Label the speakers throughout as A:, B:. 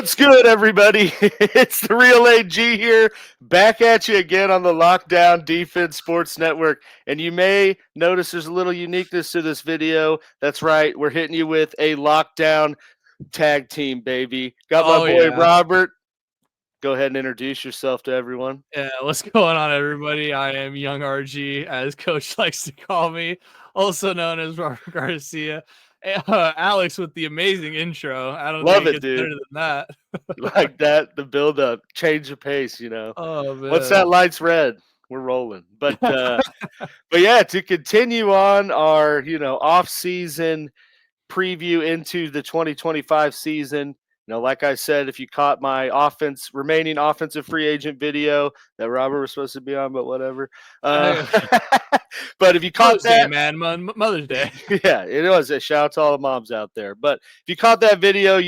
A: What's good, everybody? It's the real AG here, back at you again on the Lockdown Defense Sports Network. And you may notice there's a little uniqueness to this video. That's right, we're hitting you with a lockdown tag team, baby. Got my boy
B: Yeah.
A: Robert. Go ahead and introduce yourself to everyone.
B: Yeah, what's going on, everybody? I am Young RG, as Coach likes to call me, also known as Robert Garcia. Alex with the amazing intro. I don't think
A: Love
B: it
A: it,
B: gets better
A: dude.
B: than that.
A: Like that, the build up, change of pace,
B: Oh,
A: Once
B: man.
A: that light's red, we're rolling. But yeah, to continue on our, off-season preview into the 2025 season. Like I said, if you caught my remaining offensive free agent video that Robert was supposed to be on, but whatever. But if you caught
B: Mother's Day,
A: that,
B: man. Mother's Day.
A: yeah, it was a shout out to all the moms out there. But if you caught that video,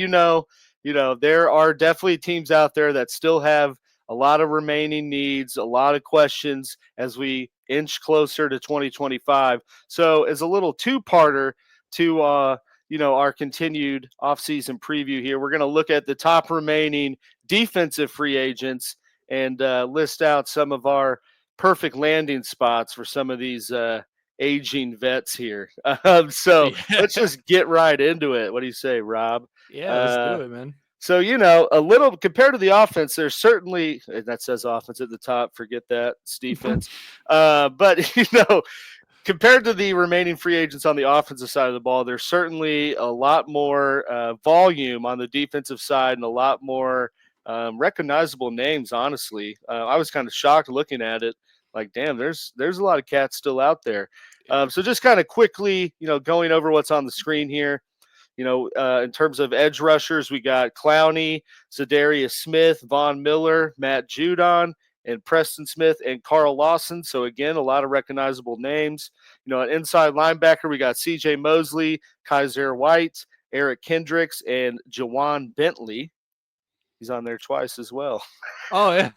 A: there are definitely teams out there that still have a lot of remaining needs, a lot of questions as we inch closer to 2025. So as a little two-parter to our continued offseason preview here, we're going to look at the top remaining defensive free agents and list out some of our perfect landing spots for some of these aging vets here. So
B: Yeah.
A: let's just get right into it. What do you say, Rob?
B: Yeah, let's do it, man.
A: So, a little compared to the offense, there's certainly, and that says offense at the top, forget that, it's defense. But, compared to the remaining free agents on the offensive side of the ball, there's certainly a lot more volume on the defensive side and a lot more recognizable names, honestly. I was kind of shocked looking at it. Like, damn, there's a lot of cats still out there. So just kind of quickly, going over what's on the screen here. In terms of edge rushers, we got Clowney, Zadarius Smith, Von Miller, Matt Judon, and Preston Smith and Carl Lawson. So, again, a lot of recognizable names. An inside linebacker, we got C.J. Mosley, Kaiser White, Eric Kendricks, and Jawan Bentley. He's on there twice as well.
B: Oh, yeah.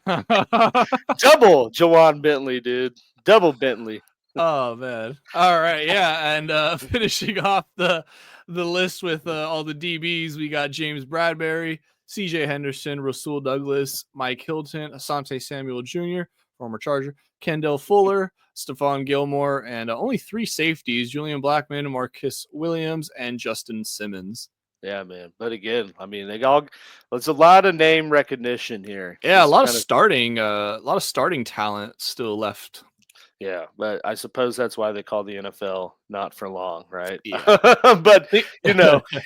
A: Double Jawan Bentley, dude. Double Bentley.
B: Oh, man. All right, yeah, and finishing off the list with all the DBs, we got James Bradbury, CJ Henderson, Rasul Douglas, Mike Hilton, Asante Samuel Jr., former Charger, Kendall Fuller, Stephon Gilmore, and only 3 safeties, Julian Blackman, Marcus Williams, and Justin Simmons.
A: Yeah, man. But again, I mean, it's a lot of name recognition here.
B: Yeah, a lot of starting talent still left.
A: Yeah, but I suppose that's why they call the NFL not for long, right?
B: Yeah.
A: But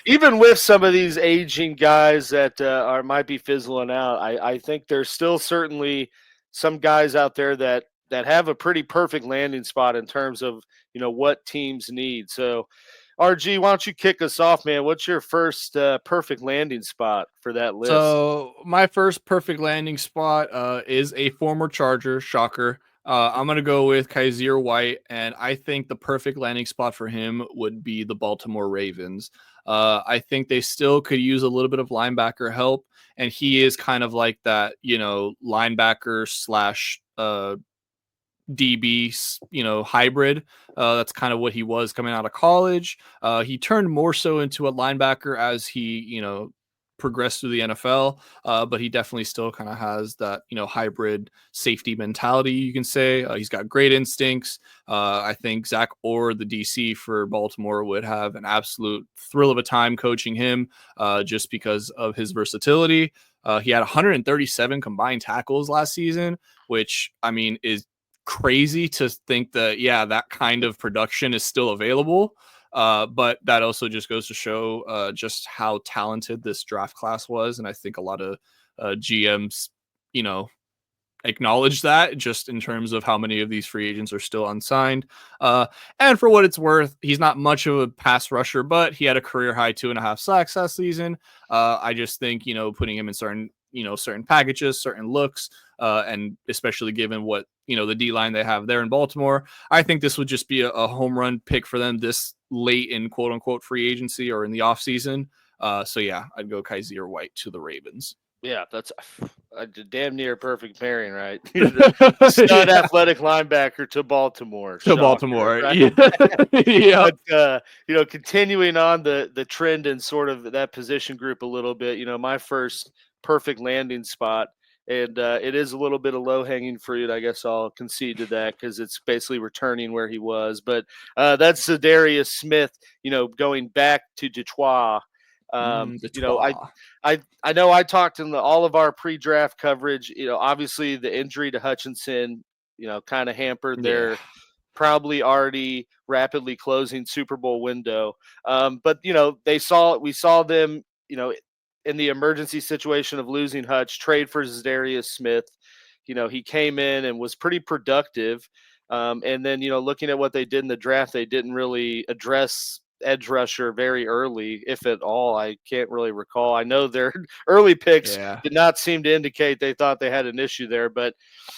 A: even with some of these aging guys that might be fizzling out, I think there's still certainly some guys out there that have a pretty perfect landing spot in terms of what teams need. So, RG, why don't you kick us off, man? What's your first perfect landing spot for that list?
B: So my first perfect landing spot is a former Charger. Shocker. I'm going to go with Kaiser White, and I think the perfect landing spot for him would be the Baltimore Ravens. I think they still could use a little bit of linebacker help, and he is kind of like that, linebacker slash DB, hybrid. That's kind of what he was coming out of college. He turned more so into a linebacker as he, progressed through the NFL, but he definitely still kind of has that, hybrid safety mentality, you can say. He's got great instincts. I think Zach Orr, the DC for Baltimore, would have an absolute thrill of a time coaching him just because of his versatility. He had 137 combined tackles last season, which, I mean, is crazy to think that, that kind of production is still available. But that also just goes to show just how talented this draft class was. And I think a lot of GMs, acknowledge that just in terms of how many of these free agents are still unsigned. And for what it's worth, he's not much of a pass rusher, but he had a career high 2.5 sacks last season. I just think, putting him in certain packages, certain looks, and especially given what, the D-line they have there in Baltimore, I think this would just be a home run pick for them this late in quote-unquote free agency or in the offseason. So, yeah, I'd go Kaiser White to the Ravens.
A: Yeah, that's a damn near perfect pairing, right? Stud
B: Yeah,
A: athletic linebacker to Baltimore.
B: to
A: Shocker,
B: Baltimore.
A: right?
B: Yeah. Yep.
A: But continuing on the trend and sort of that position group a little bit, my first perfect landing spot, and it is a little bit of low hanging fruit. I guess I'll concede to that because it's basically returning where he was. But that's Zadarius Smith. Going back to Detroit.
B: The Trois.
A: I know I talked in all of our pre-draft coverage. Obviously the injury to Hutchinson, kind of hampered
B: Yeah.
A: their probably already rapidly closing Super Bowl window. But we saw them, in the emergency situation of losing Hutch, trade for Zadarius Smith. He came in and was pretty productive. And then, looking at what they did in the draft, they didn't really address edge rusher very early, if at all. I can't really recall. I know their early picks
B: Yeah.
A: did not seem to indicate they thought they had an issue there, but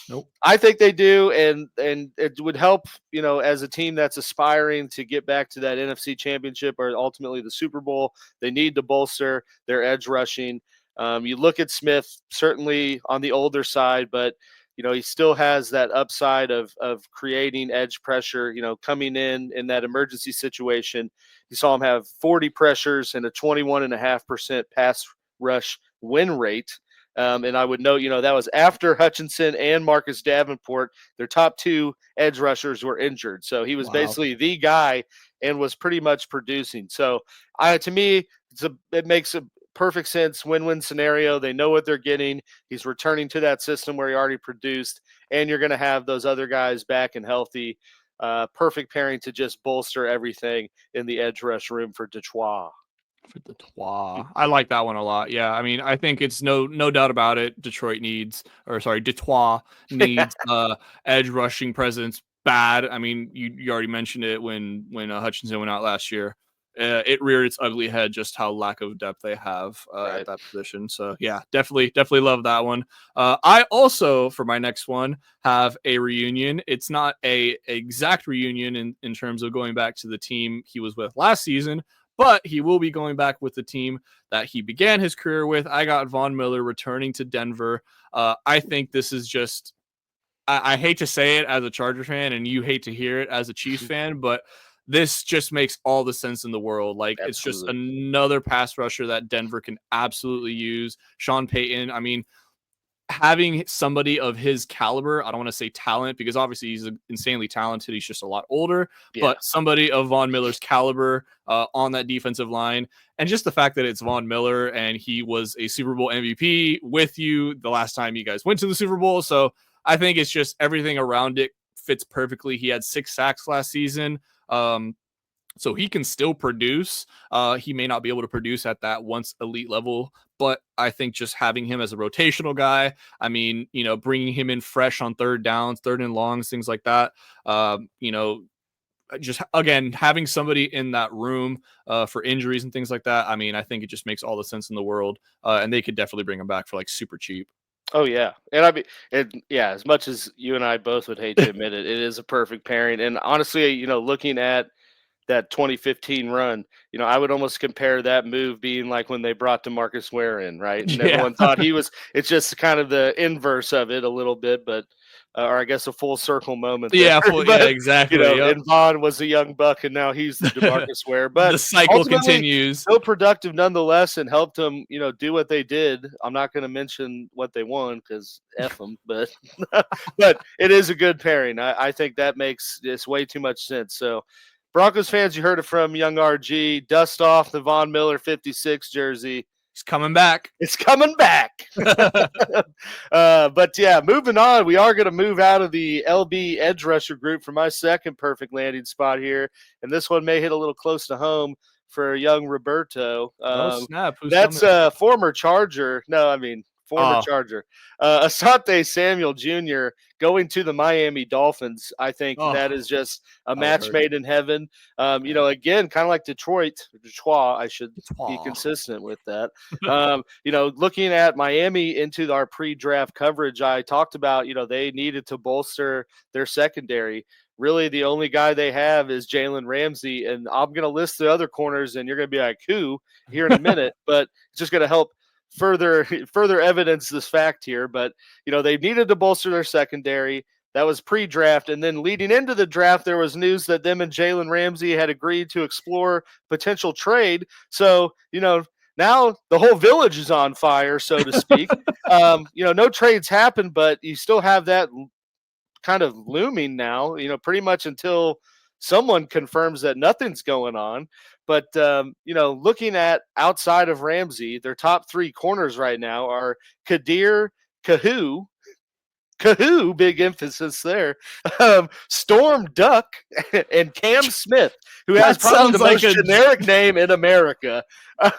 B: Nope.
A: I think they do, and it would help, as a team that's aspiring to get back to that NFC Championship or ultimately the Super Bowl. They need to bolster their edge rushing. You look at Smith, certainly on the older side, but he still has that upside of creating edge pressure. Coming in that emergency situation, you saw him have 40 pressures and a 21.5% pass rush win rate. And I would note, that was after Hutchinson and Marcus Davenport, their top two edge rushers were injured. So he was
B: Wow.
A: basically the guy and was pretty much producing. So to me, it makes a perfect sense, win-win scenario. They know what they're getting. He's returning to that system where he already produced, and you're going to have those other guys back and healthy. Perfect pairing to just bolster everything in the edge rush room for Detroit.
B: For the Trois. I like that one a lot. Yeah, I mean, I think it's no doubt about it. Detroit needs, or sorry, Detroit needs edge rushing presence bad. I mean, you already mentioned it when Hutchinson went out last year. It reared its ugly head just how lack of depth they have
A: Right.
B: at that position. So yeah, definitely love that one. I also, for my next one, have a reunion. It's not a exact reunion in terms of going back to the team he was with last season, but he will be going back with the team that he began his career with. I got Von Miller returning to Denver. I think this is just, I hate to say it as a Charger fan, and you hate to hear it as a Chiefs fan, but this just makes all the sense in the world. Like, it's just
A: Absolutely.
B: another pass rusher that Denver can absolutely use. Sean Payton, I mean, having somebody of his caliber, I don't want to say talent because obviously he's insanely talented. He's just a lot older,
A: Yeah.
B: but somebody of Von Miller's caliber on that defensive line. And just the fact that it's Von Miller and he was a Super Bowl MVP with you the last time you guys went to the Super Bowl. So I think it's just everything around it fits perfectly. He had 6 sacks last season. So he can still produce. He may not be able to produce at that once elite level, but I think just having him as a rotational guy, I mean, bringing him in fresh on third downs, third and longs, things like that. Just again, having somebody in that room for injuries and things like that. I mean, I think it just makes all the sense in the world, and they could definitely bring him back for like super cheap.
A: Oh yeah, and I mean, yeah. As much as you and I both would hate to admit it, it is a perfect pairing. And honestly, looking at that 2015 run, I would almost compare that move being like when they brought DeMarcus Ware in, right? And
B: Yeah,
A: everyone thought he was. It's just kind of the inverse of it a little bit, but or I guess a full circle moment there.
B: yeah, yeah,
A: But
B: exactly. Yep.
A: and Vaughn was a young buck, and now he's the DeMarcus Ware.
B: The
A: But
B: cycle
A: ultimately,
B: continues.
A: still productive nonetheless, and helped them, do what they did. I'm not going to mention what they won because f them, but but it is a good pairing. I think that makes this way too much sense. So Broncos fans, you heard it from young RG. Dust off the Von Miller 56 jersey.
B: He's coming back.
A: It's coming back. But yeah, moving on. We are going to move out of the LB edge rusher group for my second perfect landing spot here. And this one may hit a little close to home for young Roberto.
B: Oh snap! Who's
A: That's
B: coming?
A: a former Charger. No, I mean, former
B: Oh,
A: Charger. Asante Samuel Jr. going to the Miami Dolphins. I think that is just a
B: that would
A: match
B: hurt.
A: made in heaven. Again, kind of like Detroit, I should be
B: Aw.
A: consistent with that. Looking at Miami into our pre-draft coverage, I talked about, they needed to bolster their secondary. Really, the only guy they have is Jalen Ramsey, and I'm going to list the other corners, and you're going to be like, who, here in a minute, but it's just going to help further evidence this fact here, but they needed to bolster their secondary. That was pre-draft, and then leading into the draft, there was news that them and Jalen Ramsey had agreed to explore potential trade. So now the whole village is on fire, so to speak. No trades happened, but you still have that kind of looming now, pretty much until someone confirms that nothing's going on. But, looking at outside of Ramsey, their top three corners right now are Kadir Kahoo, big emphasis there. Storm Duck and Cam Smith, who has probably the most generic name in America.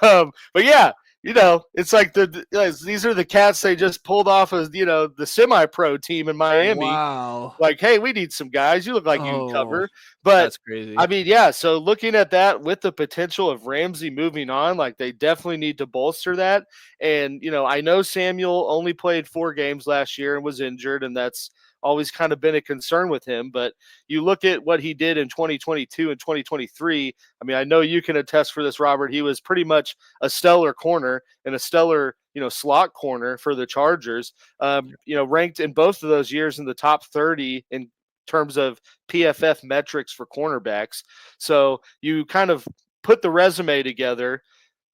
A: But yeah, it's like these are the cats they just pulled off as the semi-pro team in Miami.
B: Wow.
A: Like, hey, we need some guys. You look like you can cover. But
B: that's crazy.
A: I mean, yeah. So looking at that with the potential of Ramsey moving on, like they definitely need to bolster that. And I know Samuel only played 4 games last year and was injured, and that's always kind of been a concern with him. But you look at what he did in 2022 and 2023. I mean, I know you can attest for this, Robert. He was pretty much a stellar corner and a stellar, slot corner for the Chargers. Ranked in both of those years in the top 30 in terms of PFF metrics for cornerbacks. So you kind of put the resume together,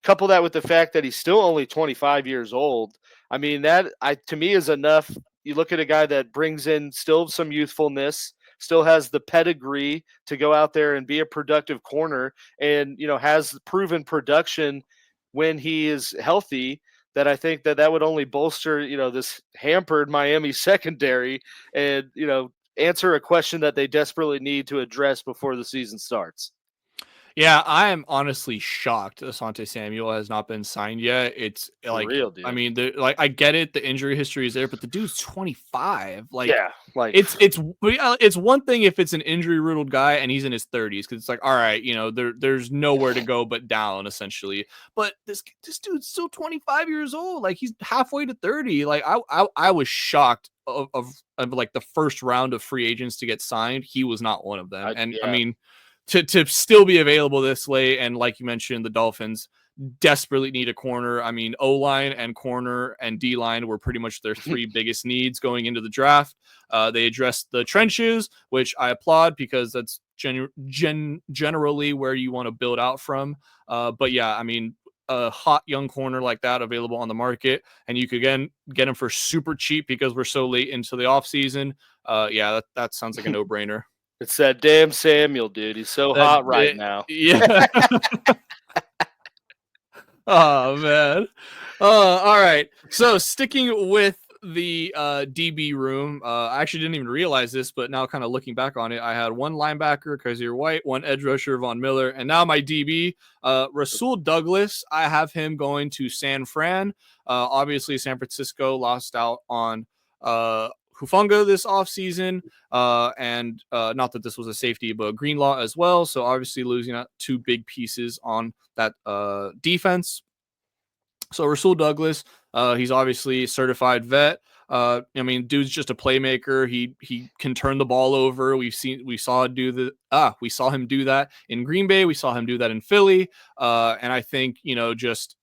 A: couple that with the fact that he's still only 25 years old. I mean, that to me is enough. You look at a guy that brings in still some youthfulness, still has the pedigree to go out there and be a productive corner, and has proven production when he is healthy. That I think that would only bolster this hampered Miami secondary, and answer a question that they desperately need to address before the season starts.
B: Yeah, I am honestly shocked Asante Samuel has not been signed yet. It's like,
A: real, dude.
B: I mean, I get it, the injury history is there, but the dude's 25. Like,
A: yeah, like
B: it's one thing if it's an injury riddled guy and he's in his 30s, because it's like, all right, there's nowhere to go but down essentially. But this dude's still 25 years old. Like, he's halfway to 30. Like, I was shocked of like the first round of free agents to get signed. He was not one of them, I mean. To still be available this late, and like you mentioned, the Dolphins desperately need a corner. I mean, O-line and corner and D-line were pretty much their 3 biggest needs going into the draft. They addressed the trenches, which I applaud because that's generally where you want to build out from. But yeah, I mean, a hot young corner like that available on the market, and you could again get him for super cheap because we're so late into the offseason. Yeah, that sounds like a no-brainer.
A: It's that damn Samuel, dude. He's so hot right now.
B: Yeah. Oh, man. All right. So sticking with the DB room, I actually didn't even realize this, but now kind of looking back on it, I had one linebacker, Kaiser White, one edge rusher, Von Miller, and now my DB, Rasul Douglas. I have him going to San Fran. Obviously, San Francisco lost out on Hufanga this offseason, and not that this was a safety, but Greenlaw as well. So obviously losing out 2 big pieces on that defense. So Rasul Douglas, he's obviously a certified vet. I mean, dude's just a playmaker. He can turn the ball over. We saw him do that in Green Bay. We saw him do that in Philly. And I think, just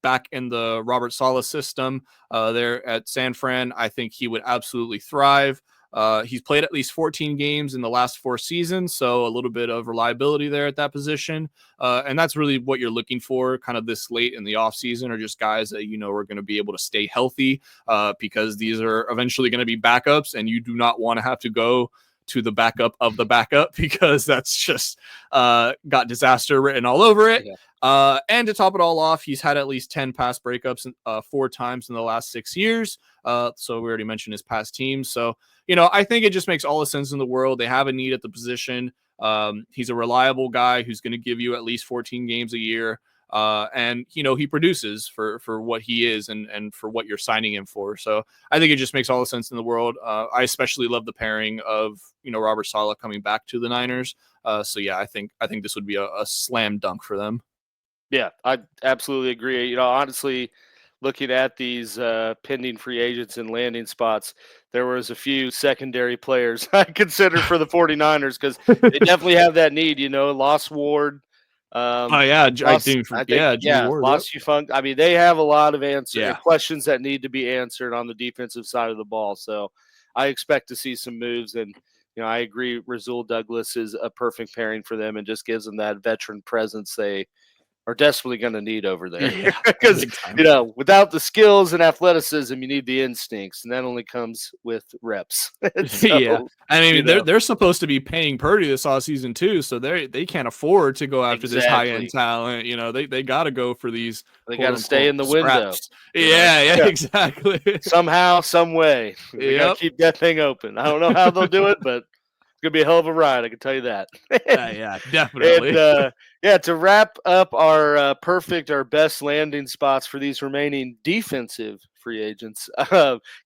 B: back in the Robert Saleh system there at San Fran, I think he would absolutely thrive. He's played at least 14 games in the last 4 seasons, so a little bit of reliability there at that position. And that's really what you're looking for kind of this late in the offseason, are just guys that are going to be able to stay healthy, because these are eventually going to be backups, and you do not want to have to go to the backup of the backup, because that's just got disaster written all over it. Yeah. And to top it all off, he's had at least 10 pass breakups 4 times in the last 6 years. So we already mentioned his past teams. So, I think it just makes all the sense in the world. They have a need at the position. He's a reliable guy who's going to give you at least 14 games a year. And he produces for what he is and for what you're signing him for. So I think it just makes all the sense in the world. I especially love the pairing of Robert Saleh coming back to the Niners. So yeah, I think this would be a slam dunk for them.
A: Yeah, I absolutely agree. Honestly, looking at these pending free agents and landing spots, there was a few secondary players I considered for the 49ers, because they definitely have that need. Lost Ward,
B: Oh yeah, I didn't. Jimmy Ward.
A: Lost Funk. I mean, they have a lot of
B: Yeah.
A: questions that need to be answered on the defensive side of the ball. So I expect to see some moves, and I agree. Rasul Douglas is a perfect pairing for them, and just gives them that veteran presence they are desperately going to need over there.
B: Yeah,
A: Because without the skills and athleticism, you need the instincts, and that only comes with reps. So,
B: yeah, I mean they're supposed to be paying Purdy this offseason too, so they can't afford to go after this high end talent. They got to go for these.
A: They got to stay in the window.
B: Yeah, exactly.
A: Somehow, some way, they got to keep that thing open. I don't know how they'll do it, but it's gonna be a hell of a ride. I can tell you that.
B: Yeah, definitely.
A: And to wrap up our best landing spots for these remaining defensive free agents,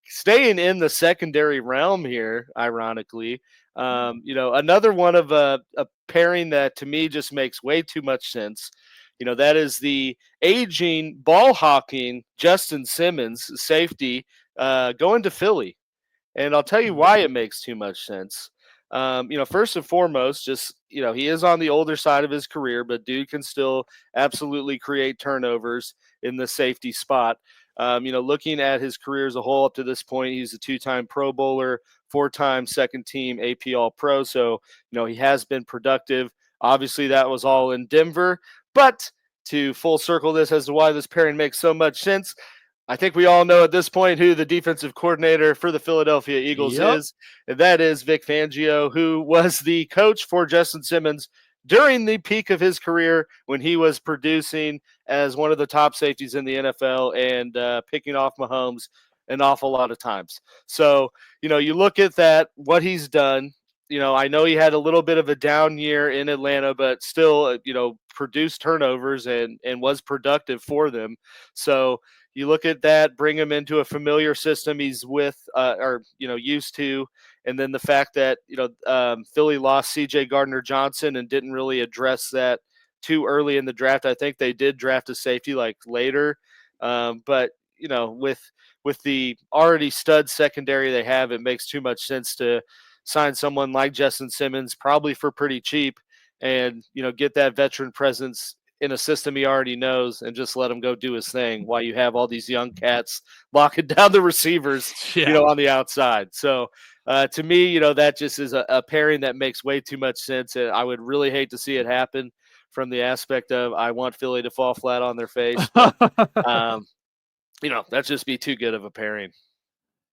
A: staying in the secondary realm here, ironically, another one of a pairing that to me just makes way too much sense. That is the aging ball hawking Justin Simmons, safety, going to Philly. And I'll tell you why it makes too much sense. First and foremost, just, he is on the older side of his career, but dude can still absolutely create turnovers in the safety spot. Looking at his career as a whole up to this point, he's a 2-time Pro Bowler, 4-time second team AP All Pro. So, he has been productive. Obviously, that was all in Denver. But to full circle this as to why this pairing makes so much sense, I think we all know at this point who the defensive coordinator for the Philadelphia Eagles is, and that is Vic Fangio, who was the coach for Justin Simmons during the peak of his career when he was producing as one of the top safeties in the NFL and picking off Mahomes an awful lot of times. So, you look at that, what he's done. I know he had a little bit of a down year in Atlanta, but still, produced turnovers and was productive for them. So, you look at that, bring him into a familiar system he's with used to, and then the fact that Philly lost C.J. Gardner-Johnson and didn't really address that too early in the draft. I think they did draft a safety like later, but with the already stud secondary they have, it makes too much sense to sign someone like Justin Simmons, probably for pretty cheap, and get that veteran presence in a system he already knows and just let him go do his thing while you have all these young cats locking down the receivers, on the outside. So to me, that just is a pairing that makes way too much sense. And I would really hate to see it happen from the aspect of I want Philly to fall flat on their face. But, that'd just be too good of a pairing.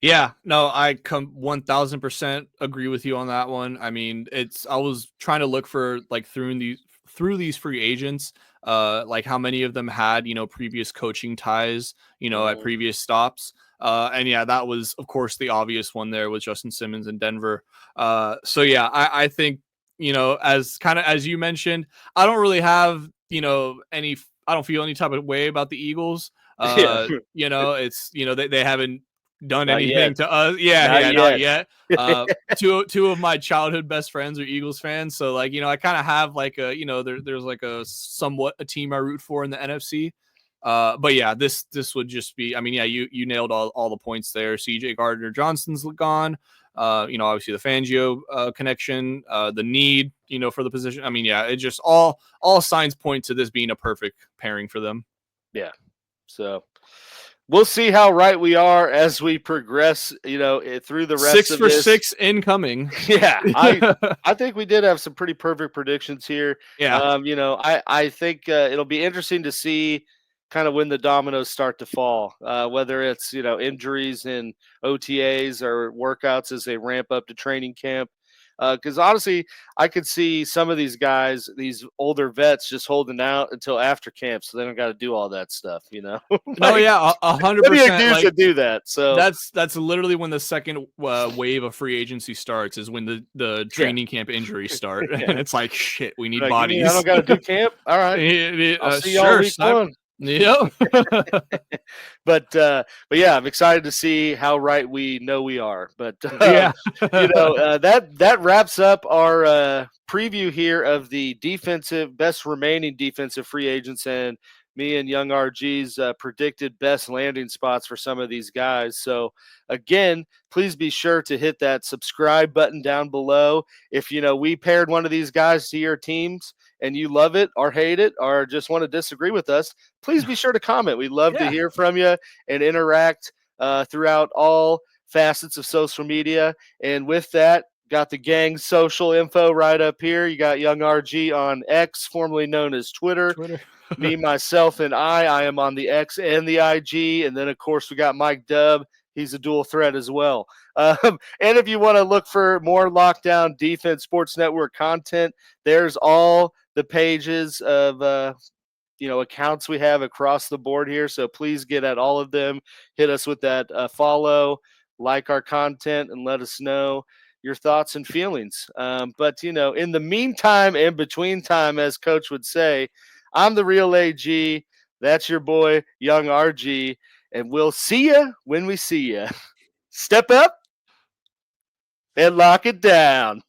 B: Yeah, no, I 1000% agree with you on that one. I mean, I was trying to look for like through these free agents, like how many of them had, previous coaching ties, at previous stops. And yeah, that was of course the obvious one there with Justin Simmons in Denver. So yeah, I think, as you mentioned, I don't really have, I don't feel any type of way about the Eagles. It's, they haven't done
A: Not
B: anything
A: yet.
B: to us. Not yet. Two of my childhood best friends are Eagles fans, so like I kind of have like a there's like a somewhat a team I root for in the NFC. But yeah, this would just be, I mean, yeah, you nailed all the points there. CJ Gardner-Johnson's gone. Obviously the Fangio connection, the need for the position. I mean, yeah, it just all signs point to this being a perfect pairing for them.
A: Yeah, so we'll see how right we are as we progress, through the rest
B: 6
A: of
B: for
A: this.
B: 6 incoming.
A: Yeah, I think we did have some pretty perfect predictions here.
B: Yeah.
A: I think it'll be interesting to see kind of when the dominoes start to fall, whether it's, injuries and OTAs or workouts as they ramp up to training camp. Because honestly, I could see some of these guys, these older vets, just holding out until after camp, so they don't got to do all that stuff,
B: No, yeah, 100%.
A: What do you do to do that? So
B: that's literally when the second wave of free agency starts, is when the training camp injuries start, and it's like shit, we need bodies.
A: I don't got to do camp. All right, I'll see y'all week one.
B: Yep.
A: But yeah, I'm excited to see how right we know we are. But
B: yeah,
A: that wraps up our preview here of the best remaining defensive free agents and me and young RG's predicted best landing spots for some of these guys. So again, please be sure to hit that subscribe button down below. If we paired one of these guys to your teams and you love it or hate it or just want to disagree with us, please be sure to comment. We'd love to hear from you and interact throughout all facets of social media. And with that, got the gang's social info right up here. You got young RG on X, formerly known as Twitter. Me, myself, and I am on the X and the IG. And then, of course, we got Mike Dubb. He's a dual threat as well. And if you want to look for more Lockdown Defense Sports Network content, there's all the pages of accounts we have across the board here. So please get at all of them. Hit us with that follow, like our content, and let us know your thoughts and feelings. But in the meantime and between time, as Coach would say, I'm the real AG. That's your boy, young RG. And we'll see you when we see you. Step up and lock it down.